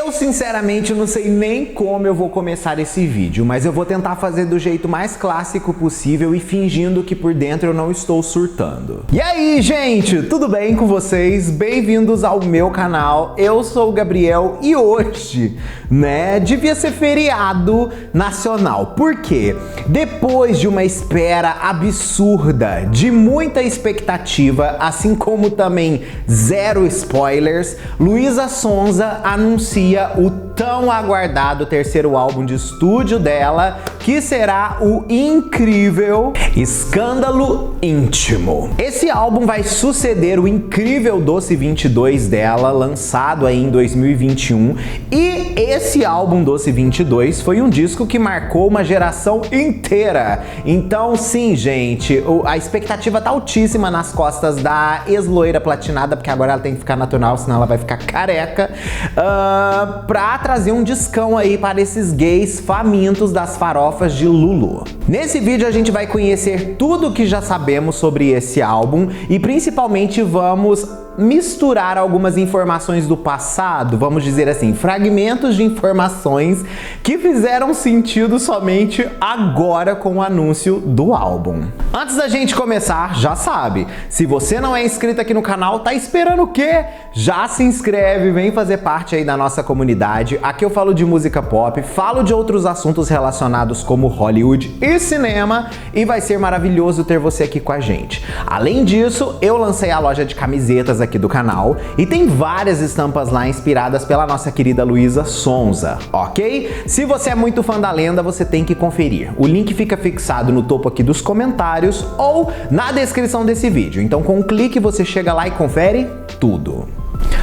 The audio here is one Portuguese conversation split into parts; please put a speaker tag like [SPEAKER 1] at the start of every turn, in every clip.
[SPEAKER 1] Eu sinceramente não sei nem como eu vou começar esse vídeo, mas eu vou tentar fazer do jeito mais clássico possível e fingindo que por dentro eu não estou surtando. E aí, gente, tudo bem com vocês? Bem-vindos ao meu canal, eu sou o Gabriel e hoje, devia ser feriado nacional. Por quê? Depois de uma espera absurda, de muita expectativa, assim como também zero spoilers, Luísa Sonza anuncia o tão aguardado terceiro álbum de estúdio dela, que será o incrível Escândalo Íntimo. Esse álbum vai suceder o incrível Doce 22 dela, lançado aí em 2021, e esse álbum Doce 22 foi um disco que marcou uma geração inteira. Então sim, gente, a expectativa tá altíssima nas costas da ex-loira platinada, porque agora ela tem que ficar natural, senão ela vai ficar careca, pra trazer um discão aí para esses gays famintos das farofas de Lulu. Nesse vídeo a gente vai conhecer tudo o que já sabemos sobre esse álbum e principalmente vamos misturar algumas informações do passado, vamos dizer assim, fragmentos de informações que fizeram sentido somente agora com o anúncio do álbum. Antes da gente começar, já sabe, se você não é inscrito aqui no canal, tá esperando o quê? Já se inscreve, vem fazer parte aí da nossa comunidade. Aqui eu falo de música pop, falo de outros assuntos relacionados como Hollywood e cinema e vai ser maravilhoso ter você aqui com a gente. Além disso, eu lancei a loja de camisetas aqui do canal e tem várias estampas lá inspiradas pela nossa querida Luísa Sonza, ok? Se você é muito fã da lenda, você tem que conferir. O link fica fixado no topo aqui dos comentários ou na descrição desse vídeo. Então com um clique você chega lá e confere tudo.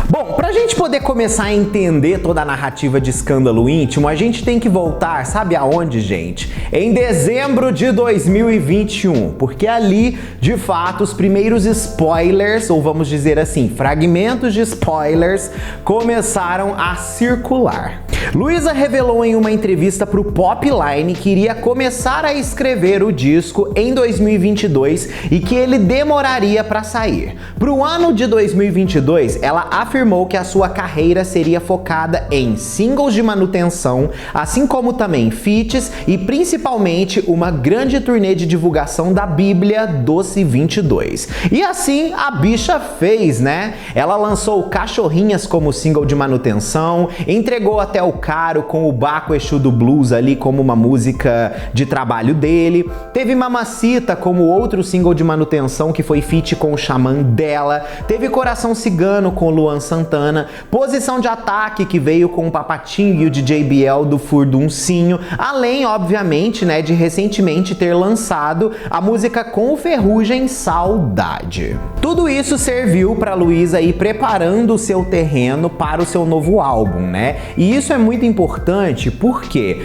[SPEAKER 1] Bom, pra gente poder começar a entender toda a narrativa de Escândalo Íntimo, a gente tem que voltar, sabe aonde, gente? Em dezembro de 2021, porque ali, de fato, os primeiros spoilers, ou vamos dizer assim, fragmentos de spoilers, começaram a circular. Luísa revelou em uma entrevista pro Popline que iria começar a escrever o disco em 2022 e que ele demoraria para sair. Pro ano de 2022, ela afirmou que a sua carreira seria focada em singles de manutenção, assim como também feats e principalmente uma grande turnê de divulgação da Bíblia Doce 22. E assim a bicha fez, né? Ela lançou Cachorrinhas como single de manutenção, entregou até o Caro com o Baco Exu do Blues ali como uma música de trabalho dele, teve Mamacita como outro single de manutenção que foi feat com o xamã dela, teve Coração Cigano com o Luan Santana, Posição de Ataque que veio com o Papatinho e o DJ Biel do Furduncinho, além obviamente, de recentemente ter lançado a música com o Ferrugem Saudade. Tudo isso serviu para Luísa ir preparando o seu terreno para o seu novo álbum, E isso é muito importante porque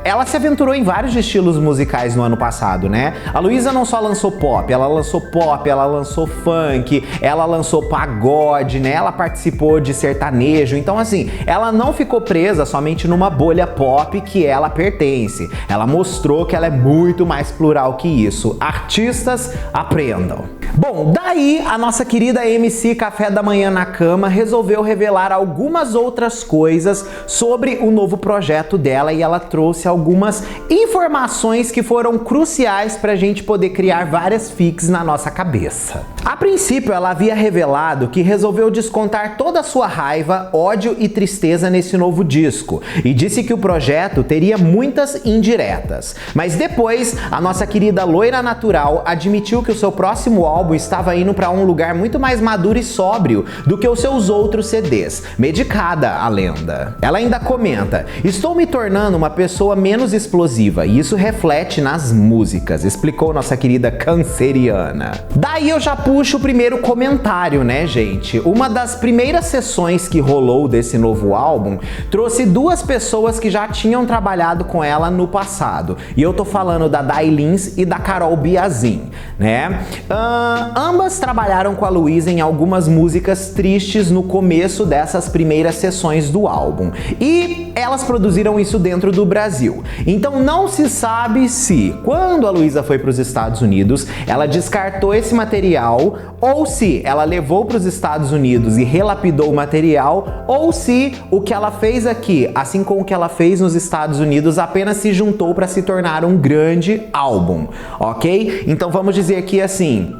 [SPEAKER 1] ela se aventurou em vários estilos musicais no ano passado, A Luísa não só lançou pop, ela lançou funk, ela lançou pagode, Ela participou de sertanejo, então assim, ela não ficou presa somente numa bolha pop que ela pertence. Ela mostrou que ela é muito mais plural que isso. Artistas, aprendam. Bom, daí a nossa querida MC Café da Manhã na Cama resolveu revelar algumas outras coisas sobre o novo projeto dela e ela trouxe algumas informações que foram cruciais pra gente poder criar várias fics na nossa cabeça. A princípio, ela havia revelado que resolveu descontar toda a sua raiva, ódio e tristeza nesse novo disco e disse que o projeto teria muitas indiretas. Mas depois, a nossa querida Loira Natural admitiu que o seu próximo álbum estava indo para um lugar muito mais maduro e sóbrio do que os seus outros CDs. Medicada, a lenda. Ela ainda comenta: estou me tornando uma pessoa menos explosiva e isso reflete nas músicas, explicou nossa querida canceriana. Daí eu já puxo o primeiro comentário, gente? Uma das primeiras sessões que rolou desse novo álbum trouxe duas pessoas que já tinham trabalhado com ela no passado. E eu tô falando da Day Lins e da Carol Biazin, Ambas trabalharam com a Luísa em algumas músicas tristes no começo dessas primeiras sessões do álbum. álbum. E elas produziram isso dentro do Brasil. Então não se sabe se, quando a Luísa foi para os Estados Unidos, ela descartou esse material, ou se ela levou para os Estados Unidos e relapidou o material, ou se o que ela fez aqui, assim como o que ela fez nos Estados Unidos, apenas se juntou para se tornar um grande álbum, ok? Então vamos dizer aqui assim...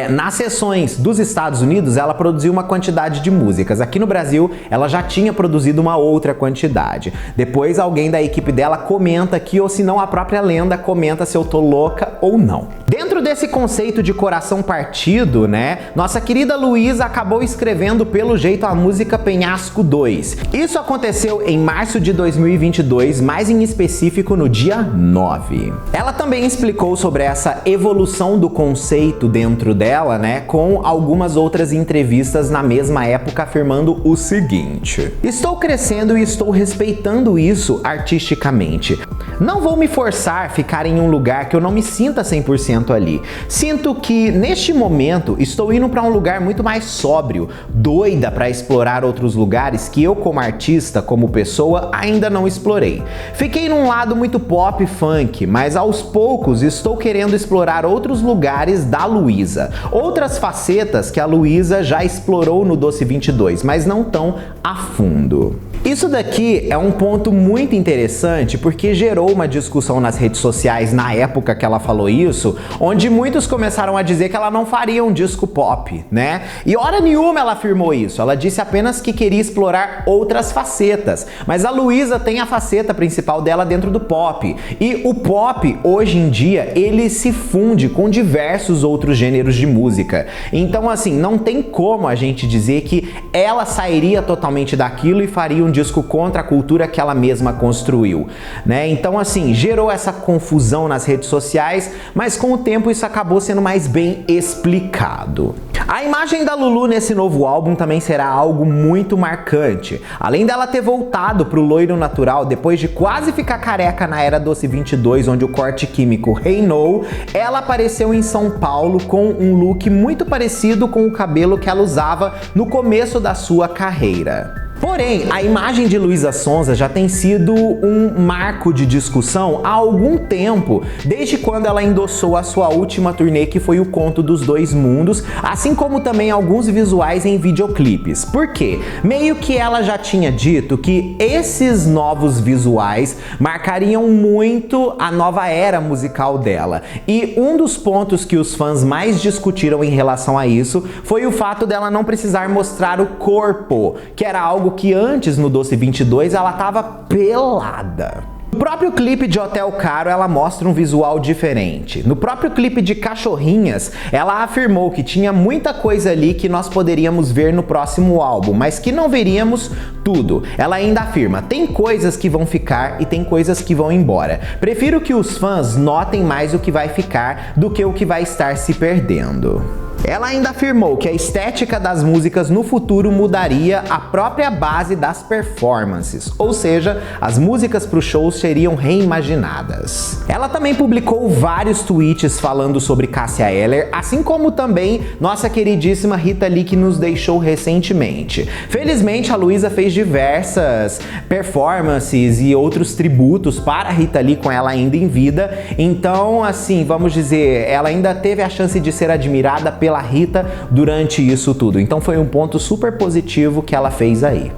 [SPEAKER 1] nas sessões dos Estados Unidos, ela produziu uma quantidade de músicas. Aqui no Brasil, ela já tinha produzido uma outra quantidade. Depois, alguém da equipe dela comenta aqui, ou se não, a própria lenda comenta se eu tô louca ou não. Dentro desse conceito de coração partido, né, nossa querida Luísa acabou escrevendo, pelo jeito, a música Penhasco 2. Isso aconteceu em março de 2022, mais em específico no dia 9. Ela também explicou sobre essa evolução do conceito dentro dela, né, com algumas outras entrevistas na mesma época, afirmando o seguinte: estou crescendo e estou respeitando isso artisticamente. Não vou me forçar a ficar em um lugar que eu não me sinta 100% ali. Sinto que, neste momento, estou indo para um lugar muito mais sóbrio, doida para explorar outros lugares que eu, como artista, como pessoa, ainda não explorei. Fiquei num lado muito pop e funk, mas aos poucos estou querendo explorar outros lugares da Luísa. Outras facetas que a Luísa já explorou no Doce 22, mas não tão a fundo. Isso daqui é um ponto muito interessante porque gerou uma discussão nas redes sociais na época que ela falou isso, onde muitos começaram a dizer que ela não faria um disco pop, né? E hora nenhuma ela afirmou isso, ela disse apenas que queria explorar outras facetas, mas a Luísa tem a faceta principal dela dentro do pop, e o pop, hoje em dia, ele se funde com diversos outros gêneros de música. Então, assim, não tem como a gente dizer que ela sairia totalmente daquilo e faria um disco contra a cultura que ela mesma construiu, né? Então, assim, gerou essa confusão nas redes sociais, mas com o tempo isso acabou sendo mais bem explicado. A imagem da Lulu nesse novo álbum também será algo muito marcante. Além dela ter voltado pro loiro natural depois de quase ficar careca na era Doce 22, onde o corte químico reinou, ela apareceu em São Paulo com um look muito parecido com o cabelo que ela usava no começo da sua carreira. Porém, a imagem de Luísa Sonza já tem sido um marco de discussão há algum tempo, desde quando ela endossou a sua última turnê, que foi o Conto dos Dois Mundos, assim como também alguns visuais em videoclipes. Por quê? Meio que ela já tinha dito que esses novos visuais marcariam muito a nova era musical dela. E um dos pontos que os fãs mais discutiram em relação a isso foi o fato dela não precisar mostrar o corpo, que era algo que antes no Doce 22 ela tava pelada. No próprio clipe de Hotel Caro, ela mostra um visual diferente. No próprio clipe de Cachorrinhas, ela afirmou que tinha muita coisa ali que nós poderíamos ver no próximo álbum, mas que não veríamos tudo. Ela ainda afirma: tem coisas que vão ficar e tem coisas que vão embora. Prefiro que os fãs notem mais o que vai ficar do que o que vai estar se perdendo. Ela ainda afirmou que a estética das músicas no futuro mudaria a própria base das performances, ou seja, as músicas para os shows seriam reimaginadas. Ela também publicou vários tweets falando sobre Cássia Eller, assim como também nossa queridíssima Rita Lee, que nos deixou recentemente. Felizmente, a Luísa fez diversas performances e outros tributos para a Rita Lee com ela ainda em vida, então, assim, vamos dizer, ela ainda teve a chance de ser admirada pela Rita durante isso tudo. Então foi um ponto super positivo que ela fez aí.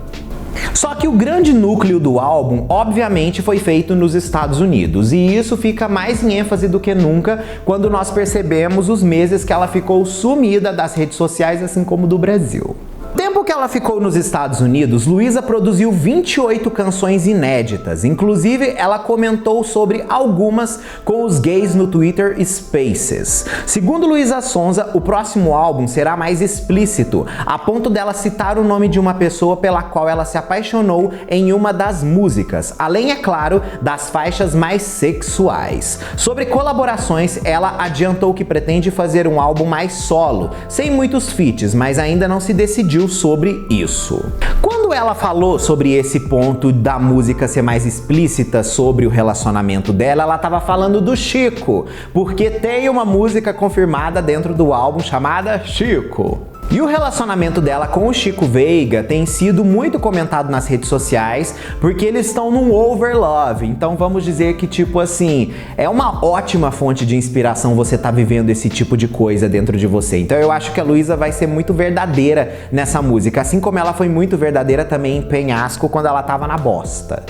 [SPEAKER 1] Só que o grande núcleo do álbum, obviamente, foi feito nos Estados Unidos, e isso fica mais em ênfase do que nunca quando nós percebemos os meses que ela ficou sumida das redes sociais, assim como do Brasil. No tempo que ela ficou nos Estados Unidos, Luísa produziu 28 canções inéditas. Inclusive, ela comentou sobre algumas com os gays no Twitter Spaces. Segundo Luísa Sonza, o próximo álbum será mais explícito, a ponto dela citar o nome de uma pessoa pela qual ela se apaixonou em uma das músicas, além, é claro, das faixas mais sexuais. Sobre colaborações, ela adiantou que pretende fazer um álbum mais solo, sem muitos feats, mas ainda não se decidiu sobre isso. Quando ela falou sobre esse ponto da música ser mais explícita sobre o relacionamento dela, ela estava falando do Chico, porque tem uma música confirmada dentro do álbum chamada Chico. E o relacionamento dela com o Chico Veiga tem sido muito comentado nas redes sociais, porque eles estão num overlove. Então vamos dizer que, tipo assim, é uma ótima fonte de inspiração você tá vivendo esse tipo de coisa dentro de você. Então eu acho que a Luísa vai ser muito verdadeira nessa música, assim como ela foi muito verdadeira também em Penhasco quando ela tava na bosta.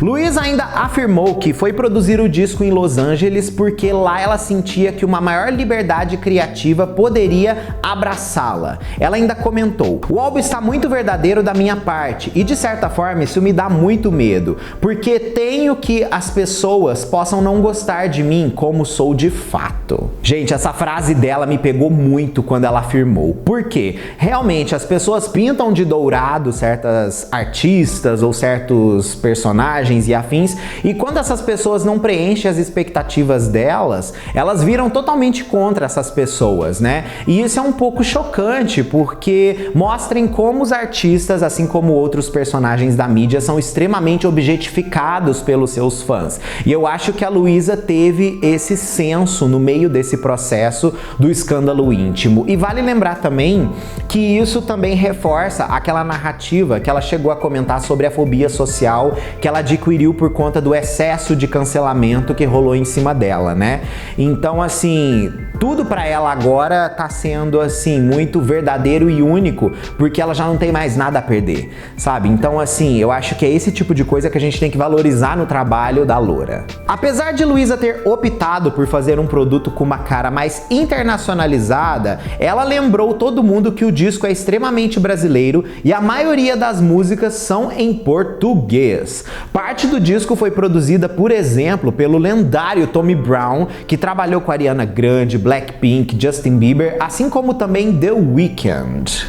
[SPEAKER 1] Luísa ainda afirmou que foi produzir o disco em Los Angeles porque lá ela sentia que uma maior liberdade criativa poderia abraçá-la. Ela ainda comentou: o álbum está muito verdadeiro da minha parte e de certa forma isso me dá muito medo, porque tenho que as pessoas possam não gostar de mim como sou de fato. Gente, essa frase dela me pegou muito quando ela afirmou. Por quê? Realmente as pessoas pintam de dourado certas artistas ou certos personagens e afins, e quando essas pessoas não preenchem as expectativas delas, elas viram totalmente contra essas pessoas, né? E isso é um pouco chocante, porque mostrem como os artistas, assim como outros personagens da mídia, são extremamente objetificados pelos seus fãs. E eu acho que a Luísa teve esse senso no meio desse processo do escândalo íntimo. E vale lembrar também que isso também reforça aquela narrativa que ela chegou a comentar sobre a fobia social que ela adquiriu por conta do excesso de cancelamento que rolou em cima dela, né? Então, assim, tudo pra ela agora tá sendo, assim, muito verdadeiro e único, porque ela já não tem mais nada a perder, sabe? Então, assim, eu acho que é esse tipo de coisa que a gente tem que valorizar no trabalho da loura. Apesar de Luísa ter optado por fazer um produto com uma cara mais internacionalizada, ela lembrou todo mundo que o disco é extremamente brasileiro e a maioria das músicas são em português. Parte do disco foi produzida, por exemplo, pelo lendário Tommy Brown, que trabalhou com Ariana Grande, Blackpink, Justin Bieber, assim como também The Weeknd.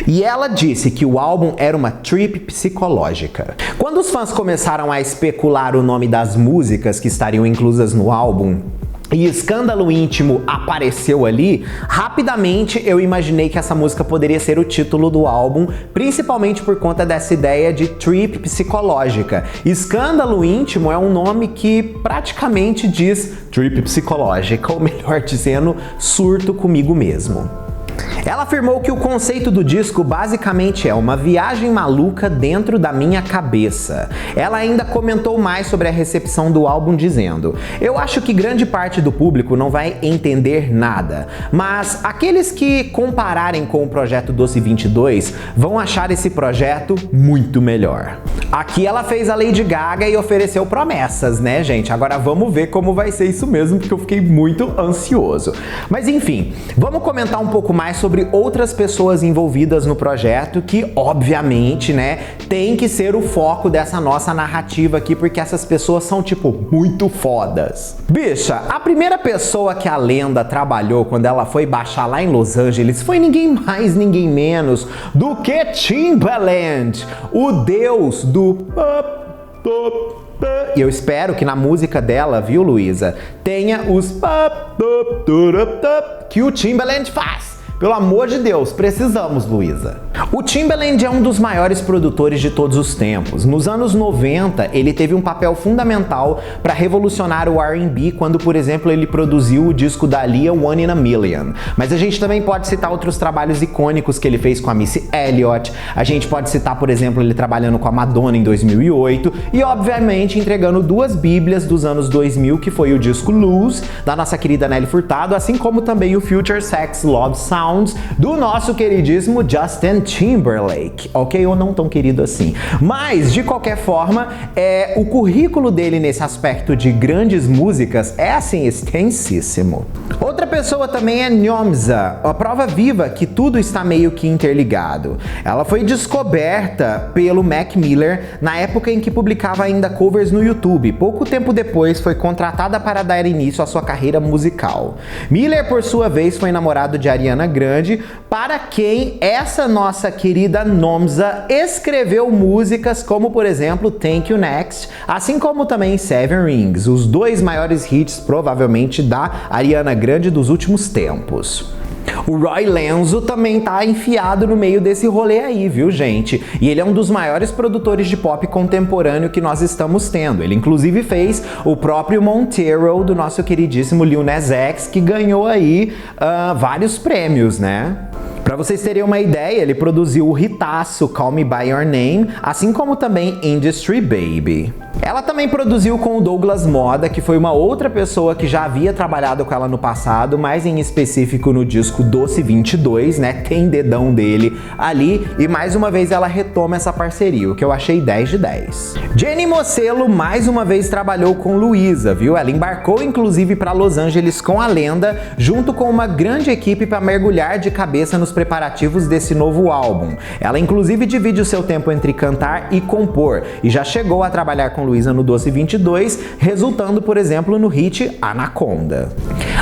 [SPEAKER 1] E ela disse que o álbum era uma trip psicológica. Quando os fãs começaram a especular o nome das músicas que estariam inclusas no álbum, e Escândalo Íntimo apareceu ali, rapidamente eu imaginei que essa música poderia ser o título do álbum, principalmente por conta dessa ideia de trip psicológica. Escândalo Íntimo é um nome que praticamente diz trip psicológica, ou melhor dizendo, surto comigo mesmo. Ela afirmou que o conceito do disco basicamente é uma viagem maluca dentro da minha cabeça. Ela ainda comentou mais sobre a recepção do álbum dizendo: eu acho que grande parte do público não vai entender nada, mas aqueles que compararem com o projeto Doce 22 vão achar esse projeto muito melhor. Aqui ela fez a Lady Gaga e ofereceu promessas, né, gente? Agora vamos ver como vai ser isso mesmo, porque eu fiquei muito ansioso. Mas enfim, vamos comentar um pouco mais sobre outras pessoas envolvidas no projeto que, obviamente, né, tem que ser o foco dessa nossa narrativa aqui, porque essas pessoas são, tipo, muito fodas. Bicha, a primeira pessoa que a lenda trabalhou quando ela foi baixar lá em Los Angeles foi ninguém mais, ninguém menos do que Timbaland, o deus do e eu espero que na música dela, viu, Luísa, tenha os que o Timbaland faz. Pelo amor de Deus, precisamos, Luísa. O Timbaland é um dos maiores produtores de todos os tempos. Nos anos 90, ele teve um papel fundamental para revolucionar o R&B quando, por exemplo, ele produziu o disco da Aaliyah, One in a Million. Mas a gente também pode citar outros trabalhos icônicos que ele fez com a Missy Elliott. A gente pode citar, por exemplo, ele trabalhando com a Madonna em 2008 e, obviamente, entregando duas bíblias dos anos 2000, que foi o disco Lose, da nossa querida Nelly Furtado, assim como também o Future Sex Love Sound do nosso queridíssimo Justin Timberlake, ok? Ou não tão querido assim. Mas, de qualquer forma, o currículo dele nesse aspecto de grandes músicas é, assim, extensíssimo. Outra pessoa também é Nomza, a prova viva que tudo está meio que interligado. Ela foi descoberta pelo Mac Miller na época em que publicava ainda covers no YouTube. Pouco tempo depois, foi contratada para dar início à sua carreira musical. Miller, por sua vez, foi namorado de Ariana Grande, para quem essa nossa querida Nomza escreveu músicas como, por exemplo, Thank You Next, assim como também Seven Rings, os dois maiores hits provavelmente da Ariana Grande dos últimos tempos. O Roy Lenzo também tá enfiado no meio desse rolê aí, viu, gente? E ele é um dos maiores produtores de pop contemporâneo que nós estamos tendo. Ele inclusive fez o próprio Montero do nosso queridíssimo Lil Nas X, que ganhou aí vários prêmios, né? Pra vocês terem uma ideia, ele produziu o hitaço Call Me By Your Name, assim como também Industry Baby. Ela também produziu com o Douglas Moda, que foi uma outra pessoa que já havia trabalhado com ela no passado, mas em específico no disco Doce 22, né? Tem dedão dele ali, e mais uma vez ela retoma essa parceria, o que eu achei 10 de 10. Jenny Mocelo mais uma vez trabalhou com Luísa, viu? Ela embarcou inclusive para Los Angeles com a lenda, junto com uma grande equipe para mergulhar de cabeça nos preparativos desse novo álbum. Ela inclusive divide o seu tempo entre cantar e compor, e já chegou a trabalhar com Luísa no Doce 22, resultando, por exemplo, no hit Anaconda.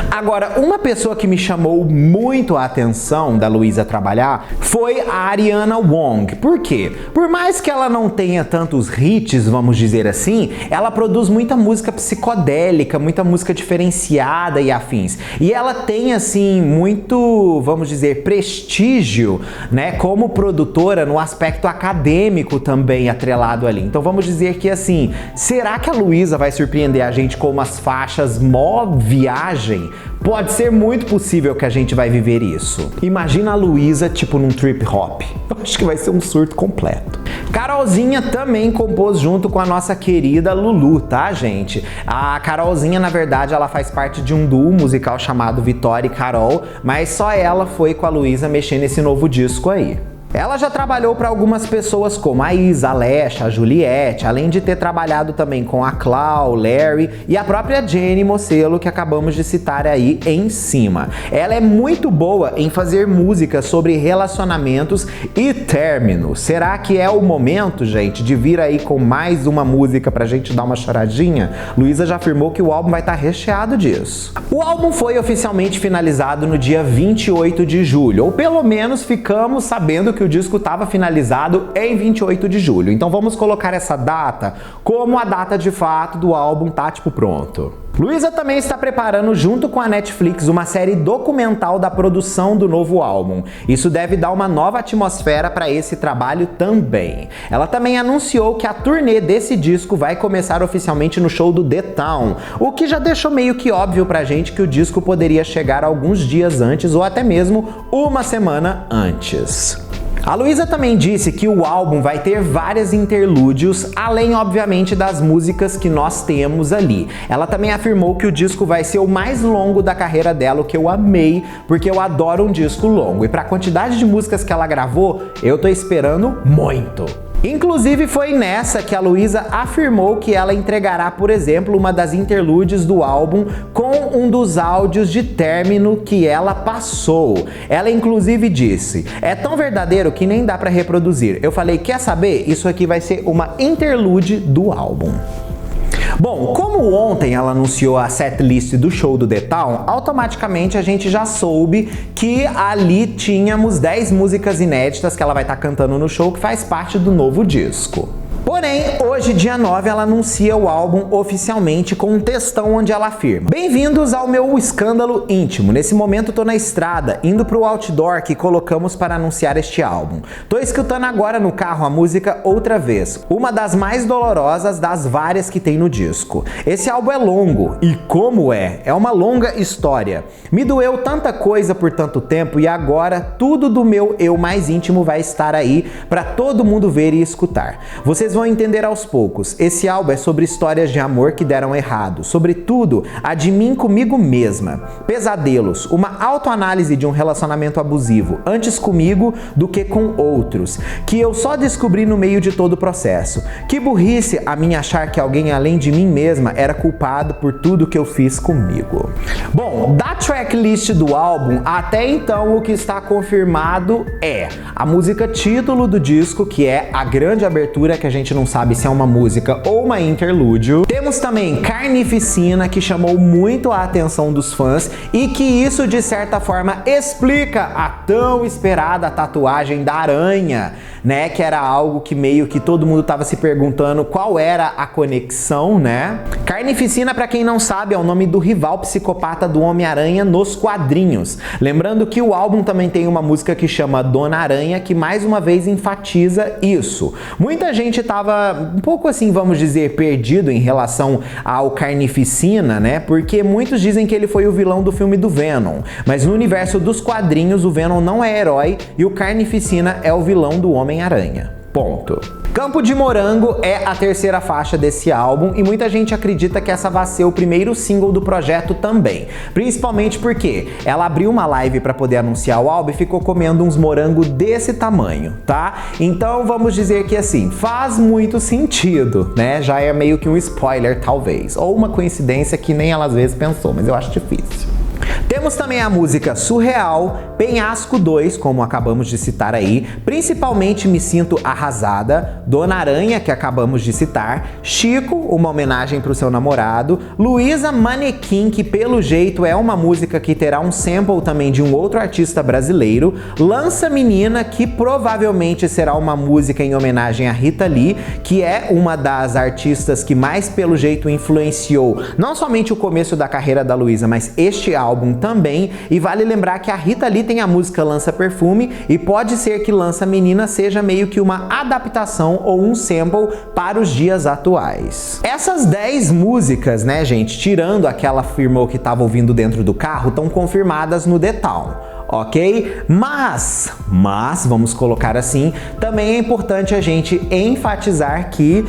[SPEAKER 1] Agora, uma pessoa que me chamou muito a atenção da Luísa trabalhar foi a Ariana Wong. Por quê? Por mais que ela não tenha tantos hits, vamos dizer assim, ela produz muita música psicodélica, muita música diferenciada e afins. E ela tem, assim, muito, vamos dizer, prestígio, né, como produtora no aspecto acadêmico também atrelado ali. Então vamos dizer que, assim, será que a Luísa vai surpreender a gente com umas faixas mó viagem? Pode ser muito possível que a gente vai viver isso. Imagina a Luísa tipo num trip hop. Eu acho que vai ser um surto completo. Carolzinha também compôs junto com a nossa querida Lulu, tá, gente? A Carolzinha, na verdade, ela faz parte de um duo musical chamado Vitória e Carol, mas só ela foi com a Luísa mexer nesse novo disco aí. Ela já trabalhou para algumas pessoas como a Isa, a Lesha, a Juliette, além de ter trabalhado também com a Clau, Larry e a própria Jenny Mocelo, que acabamos de citar aí em cima. Ela é muito boa em fazer música sobre relacionamentos e términos. Será que é o momento, gente, de vir aí com mais uma música pra gente dar uma choradinha? Luísa já afirmou que o álbum vai estar recheado disso. O álbum foi oficialmente finalizado no dia 28 de julho, ou pelo menos ficamos sabendo que o disco estava finalizado em 28 de julho. Então vamos colocar essa data como a data de fato do álbum tá tipo pronto. Luísa também está preparando junto com a Netflix uma série documental da produção do novo álbum. Isso deve dar uma nova atmosfera para esse trabalho também. Ela também anunciou que a turnê desse disco vai começar oficialmente no show do The Town, o que já deixou meio que óbvio pra gente que o disco poderia chegar alguns dias antes ou até mesmo uma semana antes. A Luísa também disse que o álbum vai ter vários interlúdios, além obviamente das músicas que nós temos ali. Ela também afirmou que o disco vai ser o mais longo da carreira dela, o que eu amei, porque eu adoro um disco longo. E para a quantidade de músicas que ela gravou, eu tô esperando muito. Inclusive foi nessa que a Luísa afirmou que ela entregará, por exemplo, uma das interlúdios do álbum com um dos áudios de término que ela passou. Ela inclusive disse: "É tão verdadeiro que nem dá pra reproduzir". Eu falei: "Quer saber? Isso aqui vai ser uma interlude do álbum". Bom, como ontem ela anunciou a setlist do show do The Town, automaticamente a gente já soube que ali tínhamos 10 músicas inéditas que ela vai estar cantando no show, que faz parte do novo disco. Porém, hoje, dia 9, ela anuncia o álbum oficialmente com um textão onde ela afirma: "Bem-vindos ao meu escândalo íntimo. Nesse momento tô na estrada, indo pro outdoor que colocamos para anunciar este álbum. Tô escutando agora no carro a música Outra Vez, uma das mais dolorosas das várias que tem no disco. Esse álbum é longo, e como é? É uma longa história. Me doeu tanta coisa por tanto tempo e agora tudo do meu eu mais íntimo vai estar aí para todo mundo ver e escutar. Vocês vão entender aos poucos. Esse álbum é sobre histórias de amor que deram errado, sobretudo a de mim comigo mesma. Pesadelos, uma autoanálise de um relacionamento abusivo, antes comigo do que com outros, que eu só descobri no meio de todo o processo. Que burrice a mim achar que alguém além de mim mesma era culpado por tudo que eu fiz comigo." Bom, da tracklist do álbum, até então o que está confirmado é a música título do disco, que é a grande abertura, que a gente não sabe se é uma música ou uma interlúdio. Temos também Carnificina, que chamou muito a atenção dos fãs e que isso de certa forma explica a tão esperada tatuagem da aranha né? Que era algo que meio que todo mundo tava se perguntando qual era a conexão, né? Carnificina, pra quem não sabe, é o nome do rival psicopata do Homem-Aranha nos quadrinhos. Lembrando que o álbum também tem uma música que chama Dona Aranha, que mais uma vez enfatiza isso. Muita gente tava um pouco assim, vamos dizer, perdido em relação ao Carnificina, né? Porque muitos dizem que ele foi o vilão do filme do Venom, mas no universo dos quadrinhos o Venom não é herói e o Carnificina é o vilão do Homem-Aranha. Ponto. Campo de Morango é a terceira faixa desse álbum e muita gente acredita que essa vai ser o primeiro single do projeto também. Principalmente porque ela abriu uma live para poder anunciar o álbum e ficou comendo uns morangos desse tamanho, tá? Então vamos dizer que assim, faz muito sentido, né? Já é meio que um spoiler talvez, ou uma coincidência que nem ela às vezes pensou, mas eu acho difícil. Temos também a música Surreal, Penhasco 2, como acabamos de citar aí, Principalmente Me Sinto Arrasada, Dona Aranha, que acabamos de citar, Chico, uma homenagem para o seu namorado, Luísa Manequim, que pelo jeito é uma música que terá um sample também de um outro artista brasileiro, Lança Menina, que provavelmente será uma música em homenagem a Rita Lee, que é uma das artistas que mais pelo jeito influenciou não somente o começo da carreira da Luísa, mas este álbum também, e vale lembrar que a Rita Lee tem a música Lança Perfume e pode ser que Lança Menina seja meio que uma adaptação ou um sample para os dias atuais. Essas 10 músicas, né, gente, tirando aquela afirmou que estava ouvindo dentro do carro, estão confirmadas no The Town. Ok? Mas, vamos colocar assim, também é importante a gente enfatizar que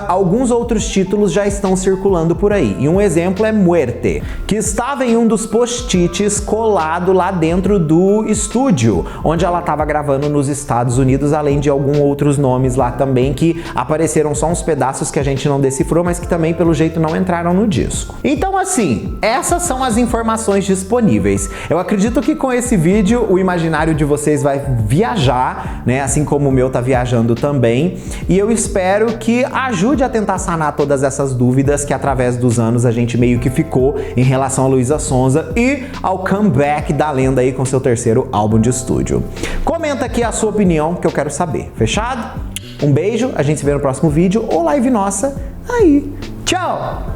[SPEAKER 1] alguns outros títulos já estão circulando por aí. E um exemplo é Muerte, que estava em um dos post-its colado lá dentro do estúdio, onde ela estava gravando nos Estados Unidos, além de alguns outros nomes lá também que apareceram só uns pedaços que a gente não decifrou, mas que também pelo jeito não entraram no disco. Então assim, essas são as informações disponíveis. Eu acredito que com esse vídeo o imaginário de vocês vai viajar, né? Assim como o meu tá viajando também. E eu espero que ajude a tentar sanar todas essas dúvidas que através dos anos a gente meio que ficou em relação a Luísa Sonza e ao comeback da lenda aí com seu terceiro álbum de estúdio. Comenta aqui a sua opinião que eu quero saber. Fechado? Um beijo, a gente se vê no próximo vídeo ou live nossa aí. Tchau!